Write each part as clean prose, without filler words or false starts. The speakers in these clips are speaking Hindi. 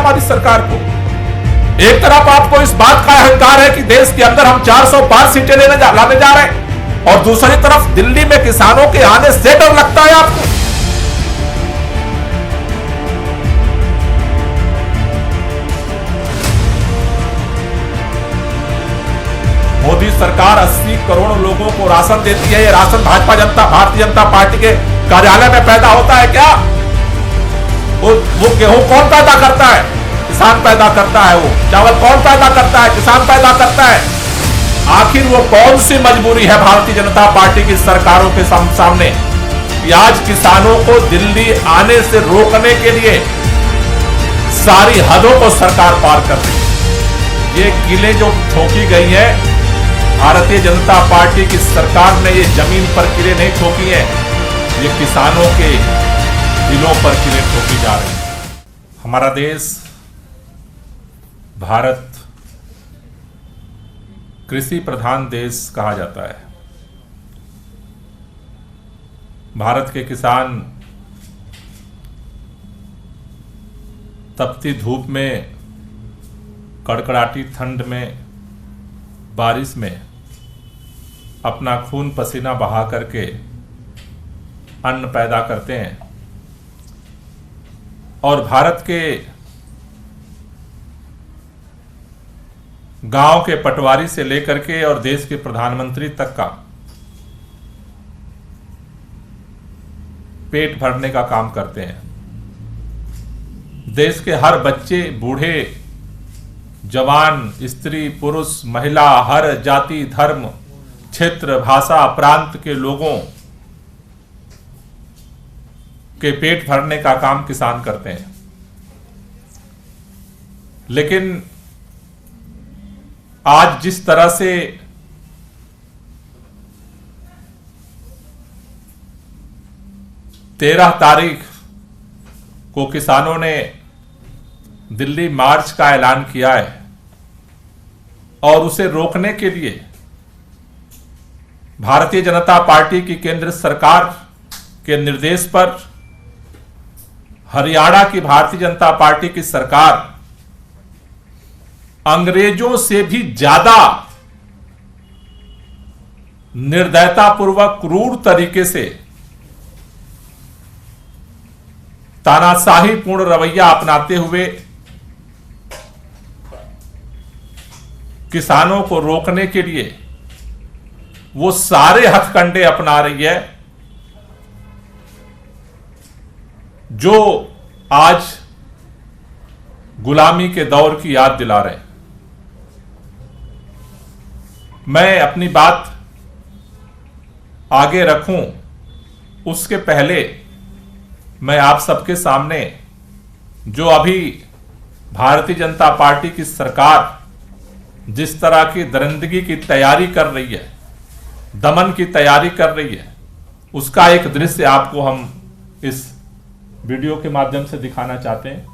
हमारी सरकार को। एक तरफ आपको इस बात का अहंकार है कि देश के अंदर हम 405 सीटें लाने जा रहे हैं, और दूसरी तरफ दिल्ली में किसानों के आने से डर लगता है आपको। मोदी सरकार 80 करोड़ लोगों को राशन देती है। ये राशन भारतीय जनता पार्टी के कार्यालय में पैदा होता है क्या? वो गेहूं कौन पैदा करता है? किसान पैदा करता है। वो चावल कौन पैदा करता है? किसान पैदा करता है। आखिर वो कौन सी मजबूरी है भारतीय जनता पार्टी की सरकारों के सामने कि आज किसानों को दिल्ली आने से रोकने के लिए सारी हदों को सरकार पार कर रही है। ये किले जो ठोकी गई है, भारतीय जनता पार्टी की सरकार ने ये जमीन पर किले नहीं ठोकी है, ये किसानों के दिलों पर किले ठोकी जा रही है। हमारा देश भारत कृषि प्रधान देश कहा जाता है। भारत के किसान तपती धूप में, कड़कड़ाती ठंड में, बारिश में अपना खून पसीना बहा करके अन्न पैदा करते हैं, और भारत के गांव के पटवारी से लेकर के और देश के प्रधानमंत्री तक का पेट भरने का काम करते हैं। देश के हर बच्चे, बूढ़े, जवान, स्त्री, पुरुष, महिला, हर जाति, धर्म, क्षेत्र, भाषा, प्रांत के लोगों के पेट भरने का काम किसान करते हैं। लेकिन आज जिस तरह से तेरह तारीख को किसानों ने दिल्ली मार्च का ऐलान किया है, और उसे रोकने के लिए भारतीय जनता पार्टी की केंद्र सरकार के निर्देश पर हरियाणा की भारतीय जनता पार्टी की सरकार अंग्रेजों से भी ज्यादा निर्दयतापूर्वक, क्रूर तरीके से तानाशाही पूर्ण रवैया अपनाते हुए किसानों को रोकने के लिए वो सारे हथकंडे अपना रही है जो आज गुलामी के दौर की याद दिला रहे हैं। मैं अपनी बात आगे रखूं उसके पहले मैं आप सबके सामने जो अभी भारतीय जनता पार्टी की सरकार जिस तरह की दरिंदगी की तैयारी कर रही है, दमन की तैयारी कर रही है, उसका एक दृश्य आपको हम इस वीडियो के माध्यम से दिखाना चाहते हैं।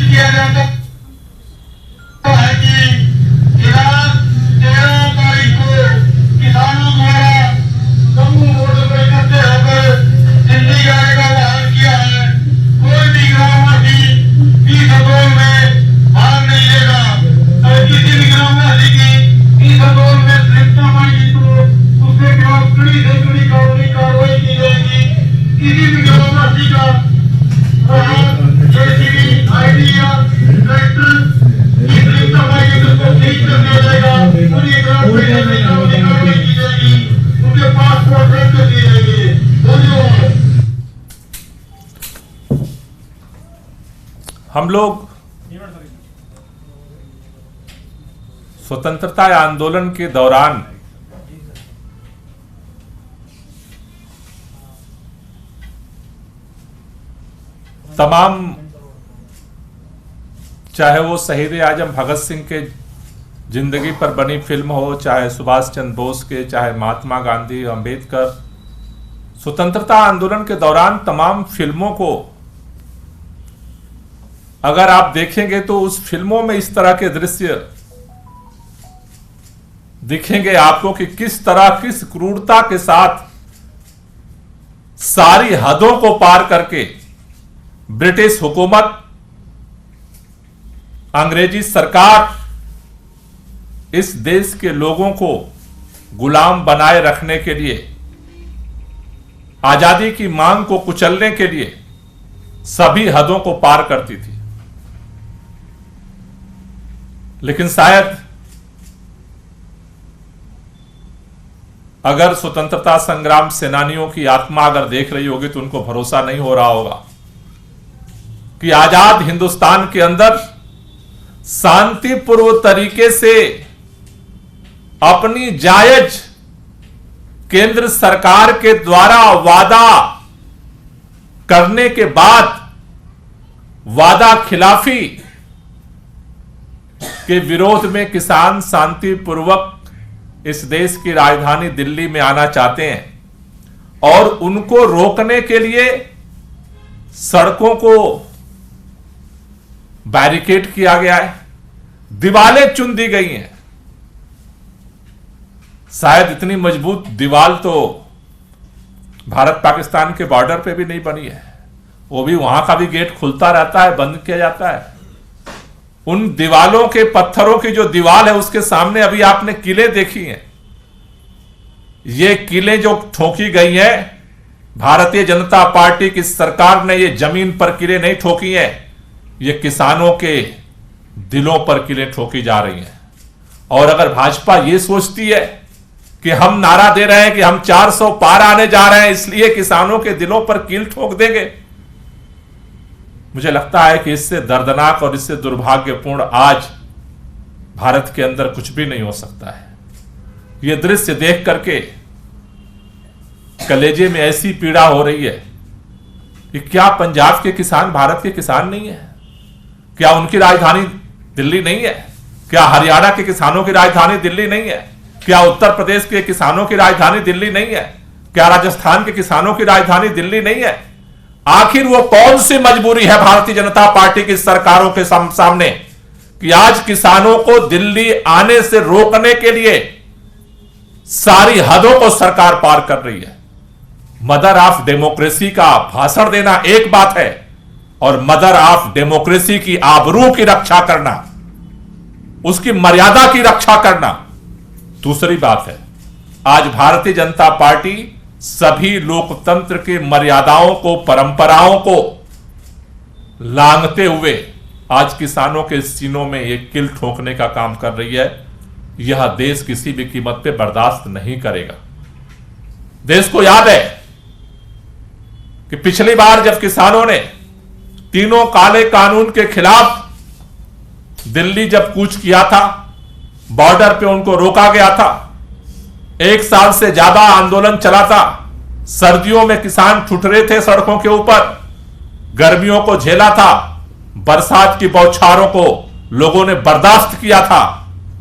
किया जाता है कि 13 तारीख को किसानों द्वारा समूह मोर्चे पर इकट्ठे किसी भी जबरदस्ती का जेसीबी आइडिया ट्रैक्टर की दवाई को ठीक कर दिया जाएगा, उन्हें कार्रवाई की जाएगी, उनके पासपोर्ट रद्द कर दिए जाएंगे। धन्यवाद। हम लोग स्वतंत्रता आंदोलन के दौरान तमाम, चाहे वो शहीद आजम भगत सिंह के जिंदगी पर बनी फिल्म हो, चाहे सुभाष चंद्र बोस के, चाहे महात्मा गांधी, अंबेडकर, स्वतंत्रता आंदोलन के दौरान तमाम फिल्मों को अगर आप देखेंगे तो उस फिल्मों में इस तरह के दृश्य दिखेंगे आपको कि किस तरह, किस क्रूरता के साथ सारी हदों को पार करके ब्रिटिश हुकूमत, अंग्रेजी सरकार इस देश के लोगों को गुलाम बनाए रखने के लिए, आजादी की मांग को कुचलने के लिए सभी हदों को पार करती थी। लेकिन शायद अगर स्वतंत्रता संग्राम सेनानियों की आत्मा अगर देख रही होगी तो उनको भरोसा नहीं हो रहा होगा कि आजाद हिंदुस्तान के अंदर शांतिपूर्व तरीके से अपनी जायज केंद्र सरकार के द्वारा वादा करने के बाद वादा खिलाफी के विरोध में किसान शांतिपूर्वक इस देश की राजधानी दिल्ली में आना चाहते हैं और उनको रोकने के लिए सड़कों को बैरिकेड किया गया है, दीवारें चुन दी गई हैं। शायद इतनी मजबूत दीवार तो भारत पाकिस्तान के बॉर्डर पे भी नहीं बनी है, वो भी वहां का भी गेट खुलता रहता है, बंद किया जाता है। उन दीवालों के पत्थरों की जो दीवार है उसके सामने अभी आपने किले देखी हैं। ये किले जो ठोकी गई हैं, भारतीय जनता पार्टी की सरकार ने ये जमीन पर किले नहीं ठोकी हैं, ये किसानों के दिलों पर किले ठोकी जा रही हैं। और अगर भाजपा ये सोचती है कि हम नारा दे रहे हैं कि हम 400 पार आने जा रहे हैं इसलिए किसानों के दिलों पर कील ठोक देंगे, मुझे लगता है कि इससे दर्दनाक और इससे दुर्भाग्यपूर्ण आज भारत के अंदर कुछ भी नहीं हो सकता है। यह दृश्य देख करके कलेजे में ऐसी पीड़ा हो रही है कि क्या पंजाब के किसान भारत के किसान नहीं है? क्या उनकी राजधानी दिल्ली नहीं है? क्या हरियाणा के किसानों की राजधानी दिल्ली नहीं है? क्या उत्तर प्रदेश के किसानों की राजधानी दिल्ली नहीं है? क्या राजस्थान के किसानों की राजधानी दिल्ली नहीं है? आखिर वो कौन सी मजबूरी है भारतीय जनता पार्टी की सरकारों के सामने कि आज किसानों को दिल्ली आने से रोकने के लिए सारी हदों को सरकार पार कर रही है। मदर ऑफ डेमोक्रेसी का भाषण देना एक बात है और मदर ऑफ डेमोक्रेसी की आबरू की रक्षा करना, उसकी मर्यादा की रक्षा करना दूसरी बात है। आज भारतीय जनता पार्टी सभी लोकतंत्र की मर्यादाओं को, परंपराओं को लांघते हुए आज किसानों के सीनों में एक किल ठोकने का काम कर रही है। यह देश किसी भी कीमत पे बर्दाश्त नहीं करेगा। देश को याद है कि पिछली बार जब किसानों ने तीनों काले कानून के खिलाफ दिल्ली जब कूच किया था, बॉर्डर पे उनको रोका गया था, 1 साल से ज्यादा आंदोलन चला था, सर्दियों में किसान ठुठरे थे सड़कों के ऊपर, गर्मियों को झेला था, बरसात की बौछारों को लोगों ने बर्दाश्त किया था,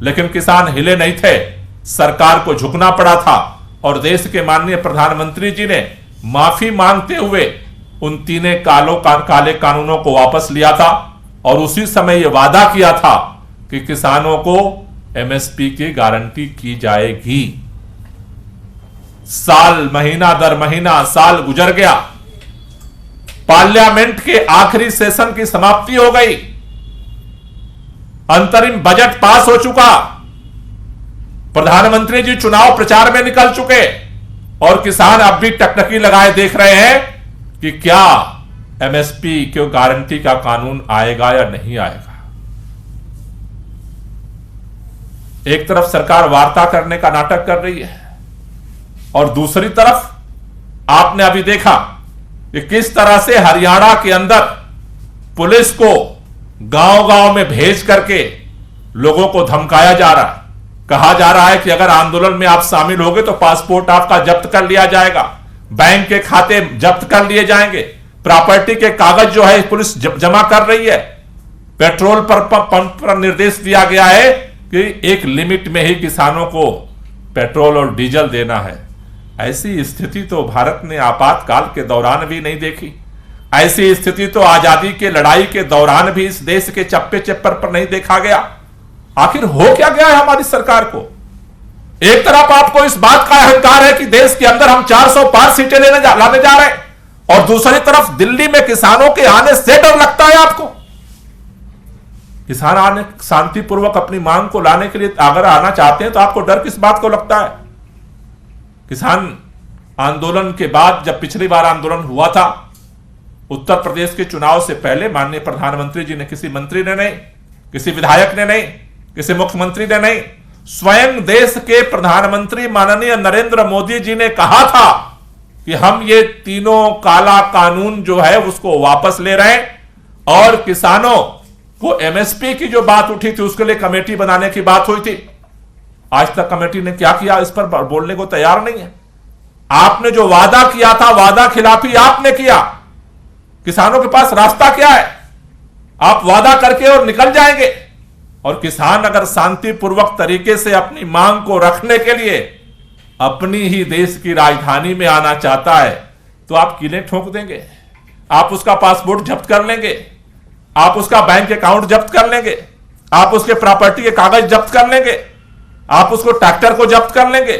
लेकिन किसान हिले नहीं थे। सरकार को झुकना पड़ा था और देश के माननीय प्रधानमंत्री जी ने माफी मांगते हुए उन तीनों काले कानूनों को वापस लिया था और उसी समय यह वादा किया था कि किसानों को एमएसपी की गारंटी की जाएगी। साल, महीना दर महीना साल गुजर गया, पार्लियामेंट के आखिरी सेशन की समाप्ति हो गई, अंतरिम बजट पास हो चुका, प्रधानमंत्री जी चुनाव प्रचार में निकल चुके और किसान अब भी टकटकी लगाए देख रहे हैं कि क्या एमएसपी क्यों गारंटी का कानून आएगा या नहीं आएगा। एक तरफ सरकार वार्ता करने का नाटक कर रही है और दूसरी तरफ आपने अभी देखा कि किस तरह से हरियाणा के अंदर पुलिस को गांव-गांव में भेज करके लोगों को धमकाया जा रहा है। कहा जा रहा है कि अगर आंदोलन में आप शामिल होगे तो पासपोर्ट आपका जब्त कर लिया जाएगा, बैंक के खाते जब्त कर लिए जाएंगे, प्रॉपर्टी के कागज जो है पुलिस जमा कर रही है। पेट्रोल पंप पर निर्देश दिया गया है कि एक लिमिट में ही किसानों को पेट्रोल और डीजल देना है। ऐसी स्थिति तो भारत ने आपातकाल के दौरान भी नहीं देखी। ऐसी स्थिति तो आजादी के लड़ाई के दौरान भी इस देश के चप्पे चप्पर पर नहीं देखा गया। आखिर हो क्या गया है हमारी सरकार को? एक तरफ आपको इस बात का अहंकार है कि देश के अंदर हम 400 पार सीटें लाने जा रहे हैं, और दूसरी तरफ दिल्ली में किसानों के आने से डर लगता है आपको। किसान आने शांतिपूर्वक अपनी मांग को लाने के लिए अगर आना चाहते हैं तो आपको डर किस बात को लगता है? किसान आंदोलन के बाद, जब पिछली बार आंदोलन हुआ था उत्तर प्रदेश के चुनाव से पहले, माननीय प्रधानमंत्री जी ने, किसी मंत्री ने नहीं, किसी विधायक ने नहीं, किसी मुख्यमंत्री ने नहीं, स्वयं देश के प्रधानमंत्री माननीय नरेंद्र मोदी जी ने कहा था कि हम ये तीनों काला कानून जो है उसको वापस ले रहे हैं। और किसानों को एमएसपी की जो बात उठी थी उसके लिए कमेटी बनाने की बात हुई थी। आज तक कमेटी ने क्या किया इस पर बोलने को तैयार नहीं है। आपने जो वादा किया था, वादा खिलाफी आपने किया। किसानों के पास रास्ता क्या है? आप वादा करके और निकल जाएंगे। और किसान अगर शांतिपूर्वक तरीके से अपनी मांग को रखने के लिए अपनी ही देश की राजधानी में आना चाहता है तो आप किले ठोक देंगे, आप उसका पासपोर्ट जब्त कर लेंगे, आप उसका बैंक अकाउंट जब्त कर लेंगे, आप उसके प्रॉपर्टी के कागज जब्त कर लेंगे, आप उसको ट्रैक्टर को जब्त कर लेंगे।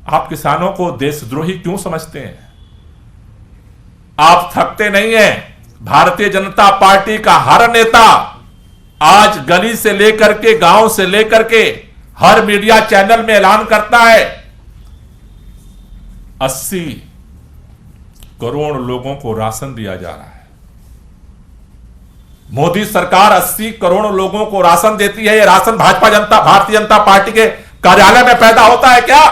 आप किसानों को देशद्रोही क्यों समझते हैं? आप थकते नहीं हैं। भारतीय जनता पार्टी का हर नेता आज गली से लेकर के, गांव से लेकर के हर मीडिया चैनल में ऐलान करता है 80 करोड़ लोगों को राशन दिया जा रहा है। मोदी सरकार 80 करोड़ लोगों को राशन देती है। ये राशन भारतीय जनता पार्टी के कार्यालय में पैदा होता है क्या?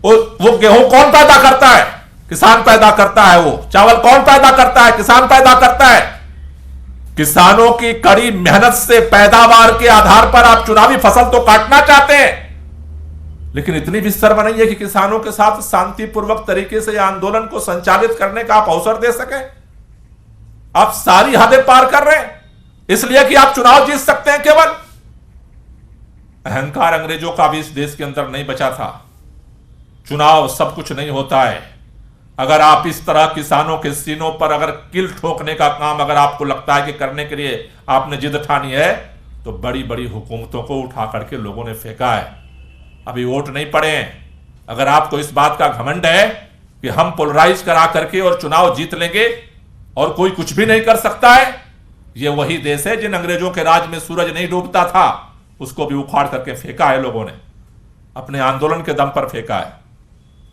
वो गेहूं कौन पैदा करता है? किसान पैदा करता है। वो चावल कौन पैदा करता है? किसान पैदा करता है। किसानों की कड़ी मेहनत से पैदावार के आधार पर आप चुनावी फसल तो काटना चाहते हैं, लेकिन इतनी भी शर्म नहीं है कि किसानों के साथ शांतिपूर्वक तरीके से आंदोलन को संचालित करने का आप अवसर दे सकें। आप सारी हदें पार कर रहे हैं इसलिए कि आप चुनाव जीत सकते हैं। केवल अहंकार अंग्रेजों का भी इस देश के अंदर नहीं बचा था। चुनाव सब कुछ नहीं होता है। अगर आप इस तरह किसानों के सीनों पर अगर किल ठोकने का काम अगर आपको लगता है कि करने के लिए आपने जिद ठानी है, तो बड़ी बड़ी हुकूमतों को उठा करके लोगों ने फेंका है। अभी वोट नहीं पड़े हैं। अगर आपको इस बात का घमंड है कि हम पोलराइज करा करके और चुनाव जीत लेंगे और कोई कुछ भी नहीं कर सकता है, यह वही देश है जिन अंग्रेजों के राज में सूरज नहीं डूबता था, उसको भी उखाड़ करके फेंका है लोगों ने, अपने आंदोलन के दम पर फेंका है।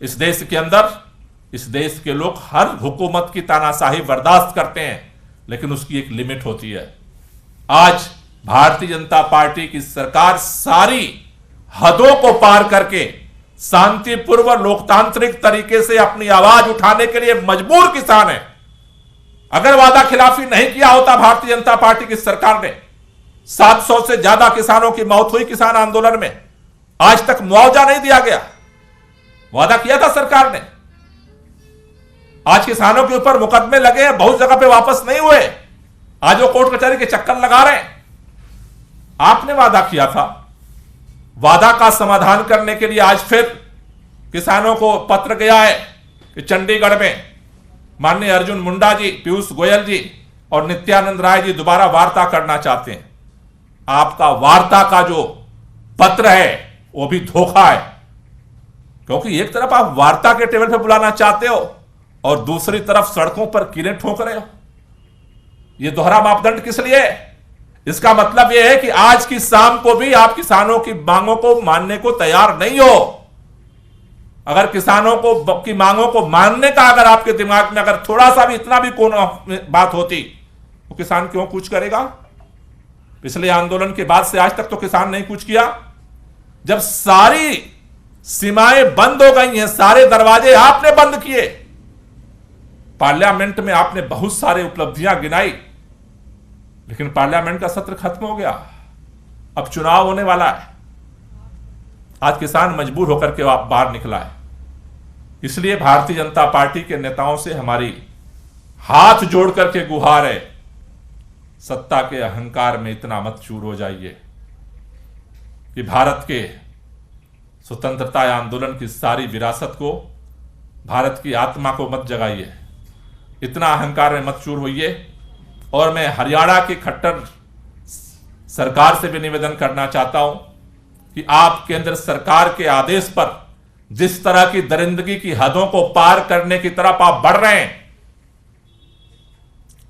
इस देश के अंदर इस देश के लोग हर हुकूमत की तानाशाही बर्दाश्त करते हैं, लेकिन उसकी एक लिमिट होती है। आज भारतीय जनता पार्टी की सरकार सारी हदों को पार करके शांतिपूर्वक लोकतांत्रिक तरीके से अपनी आवाज उठाने के लिए मजबूर किसान है। अगर वादा खिलाफी नहीं किया होता भारतीय जनता पार्टी की सरकार ने, 700 से ज्यादा किसानों की मौत हुई किसान आंदोलन में, आज तक मुआवजा नहीं दिया गया। वादा किया था सरकार ने। आज किसानों के ऊपर मुकदमे लगे हैं, बहुत जगह पे वापस नहीं हुए। आज वो कोर्ट कचहरी के चक्कर लगा रहे हैं। आपने वादा किया था। वादा का समाधान करने के लिए आज फिर किसानों को पत्र गया है कि चंडीगढ़ में माननीय अर्जुन मुंडा जी, पीयूष गोयल जी और नित्यानंद राय जी दोबारा वार्ता करना चाहते हैं। आपका वार्ता का जो पत्र है वो भी धोखा है, क्योंकि एक तरफ आप वार्ता के टेबल पर बुलाना चाहते हो और दूसरी तरफ सड़कों पर कीलें ठोक रहे हो। यह दोहरा मापदंड किस लिए? इसका मतलब यह है कि आज की शाम को भी आप किसानों की मांगों को मानने को तैयार नहीं हो। अगर किसानों को की मांगों को मानने का अगर आपके दिमाग में अगर थोड़ा सा भी इतना भी कोई बात होती तो किसान क्यों कुछ करेगा? पिछले आंदोलन के बाद से आज तक तो किसान नहीं कुछ किया। जब सारी सीमाएं बंद हो गई हैं, सारे दरवाजे आपने बंद किए, पार्लियामेंट में आपने बहुत सारे उपलब्धियां गिनाई, लेकिन पार्लियामेंट का सत्र खत्म हो गया, अब चुनाव होने वाला है। आज किसान मजबूर होकर के बाहर निकला है। इसलिए भारतीय जनता पार्टी के नेताओं से हमारी हाथ जोड़ करके गुहार है, सत्ता के अहंकार में इतना मत चूर हो जाइए कि भारत के स्वतंत्रता आंदोलन की सारी विरासत को, भारत की आत्मा को मत जगाइए, इतना अहंकार में मत चूर होइए। और मैं हरियाणा की खट्टर सरकार से भी निवेदन करना चाहता हूं कि आप केंद्र सरकार के आदेश पर जिस तरह की दरिंदगी की हदों को पार करने की तरफ आप बढ़ रहे हैं,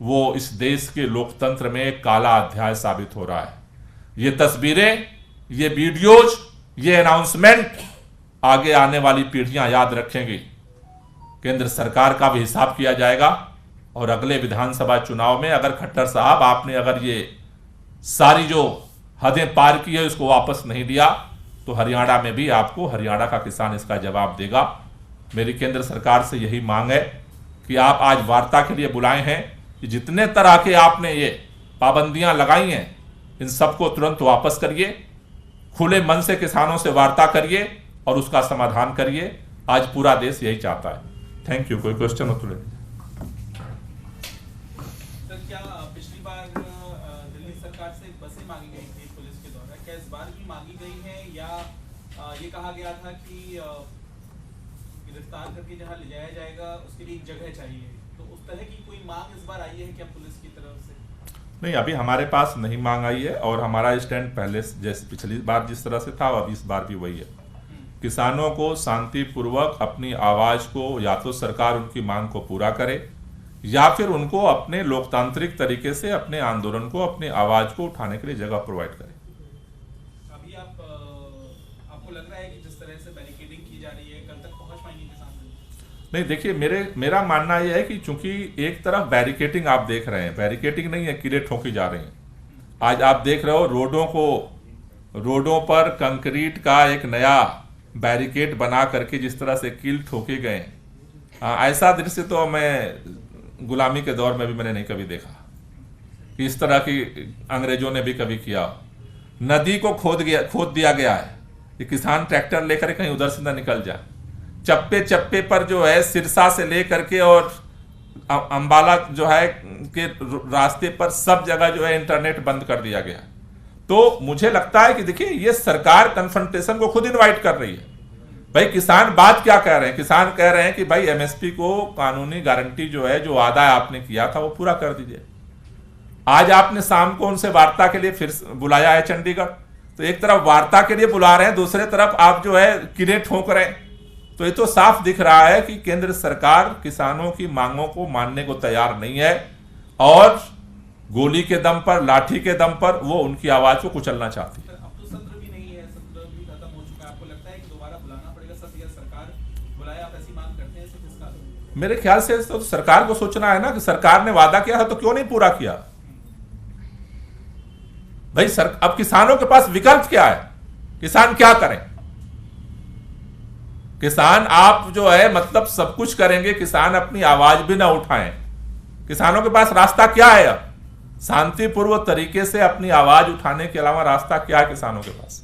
वो इस देश के लोकतंत्र में एक काला अध्याय साबित हो रहा है। ये तस्वीरें, ये वीडियोज, ये अनाउंसमेंट आगे आने वाली पीढ़ियां याद रखेंगी। केंद्र सरकार का भी हिसाब किया जाएगा और अगले विधानसभा चुनाव में अगर खट्टर साहब आपने अगर ये सारी जो हदें पार की है उसको वापस नहीं दिया तो हरियाणा में भी आपको, हरियाणा का किसान इसका जवाब देगा। मेरी केंद्र सरकार से यही मांग है कि आप आज वार्ता के लिए बुलाए हैं कि जितने तरह के आपने ये पाबंदियां लगाई हैं इन सबको तुरंत वापस करिए, खुले मन से किसानों से वार्ता करिए और उसका समाधान करिए। आज पूरा देश यही चाहता है। Thank you. कोई क्वेश्चन हो तो ले। सर, क्या पिछली बार दिल्ली सरकार से बसें मांगी गई थी पुलिस के द्वारा, क्या इस बार भी मांगी गई है या ये कहा गया था कि गिरफ्तार करके जहां ले जाया जाएगा उसके लिए एक जगह चाहिए, तो उस तरह की कोई मांग इस बार आई है क्या पुलिस की तरफ से? नहीं, अभी हमारे पास नहीं मांग आई है और हमारा स्टैंड पहले जैसे पिछली बार जिस तरह से था अभी इस बार भी वही है। किसानों को शांतिपूर्वक अपनी आवाज को या तो सरकार उनकी मांग को पूरा करे या फिर उनको अपने लोकतांत्रिक तरीके से अपने आंदोलन को, अपनी आवाज को उठाने के लिए जगह प्रोवाइड करे। अभी आपको लग रहा है कि जिस तरह से बैरिकेडिंग की जा रही है कल तक पहुंच पाएंगे किसान? नहीं, देखिए मेरा मानना यह है कि चूंकि एक तरफ बैरिकेडिंग आप देख रहे हैं, बैरिकेडिंग नहीं है, कीड़े ठोकी जा रही हैं। आज आप देख रहे हो रोडों पर कंक्रीट का एक नया बैरिकेड बना करके जिस तरह से कील ठोके गए, ऐसा दृश्य तो मैं गुलामी के दौर में भी मैंने नहीं कभी देखा कि इस तरह की अंग्रेजों ने भी कभी किया। नदी को खोद दिया गया है कि किसान ट्रैक्टर लेकर कहीं उधर से न निकल जाए। चप्पे चप्पे पर जो है सिरसा से लेकर के और अंबाला जो है के रास्ते पर सब जगह जो है इंटरनेट बंद कर दिया गया। तो मुझे लगता है कि देखिए ये सरकार कन्फ्रंटेशन को खुद इनवाइट कर रही है। भाई किसान बात क्या कह रहे हैं? किसान कह रहे हैं कि भाई एमएसपी को कानूनी गारंटी जो है, जो वादा आपने किया था वो पूरा कर दीजिए। आज आपने शाम को उनसे वार्ता के लिए फिर बुलाया है चंडीगढ़, तो एक तरफ वार्ता के लिए बुला रहे हैं, दूसरे तरफ आप जो है कीड़े ठोक रहे हैं। तो ये तो साफ दिख रहा है कि केंद्र सरकार किसानों की मांगों को मानने को तैयार नहीं है और गोली के दम पर, लाठी के दम पर वो उनकी आवाज को कुचलना चाहती है। अब तो सत्र भी नहीं है, सत्र भी खत्म हो चुका है। आपको लगता है कि दोबारा बुलाना पड़ेगा सत्र या सरकार बुलाए? आप ऐसी मांग करते हैं किसका? मेरे ख्याल से तो सरकार को सोचना है ना कि सरकार ने वादा किया था तो क्यों नहीं पूरा किया। भाई अब किसानों के पास विकल्प क्या है? किसान क्या करें? किसान आप जो है मतलब सब कुछ करेंगे, किसान अपनी आवाज भी ना उठाएं। किसानों के पास रास्ता क्या है? अब शांतिपूर्वक तरीके से अपनी आवाज उठाने के अलावा रास्ता क्या है किसानों के पास?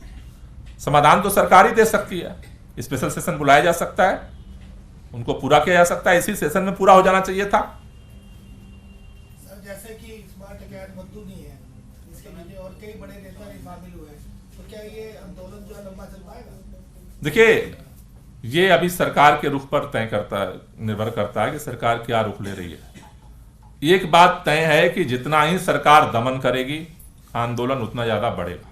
समाधान तो सरकार ही दे सकती है। स्पेशल सेशन बुलाया जा सकता है, उनको पूरा किया जा सकता है, इसी सेशन में पूरा हो जाना चाहिए था। सर, जैसे कि स्मार्ट अकेडमी मद्दू नहीं है, इसके पीछे और कई बड़े नेता भी शामिल हुए हैं, तो क्या ये आंदोलन जो है लंबा चल पाएगा? देखिए ये अभी सरकार के रुख पर निर्भर करता है कि सरकार क्या रुख ले रही है। एक बात तय है कि जितना ही सरकार दमन करेगी आंदोलन उतना ज्यादा बढ़ेगा।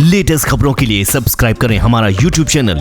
लेटेस्ट खबरों के लिए सब्सक्राइब करें हमारा YouTube चैनल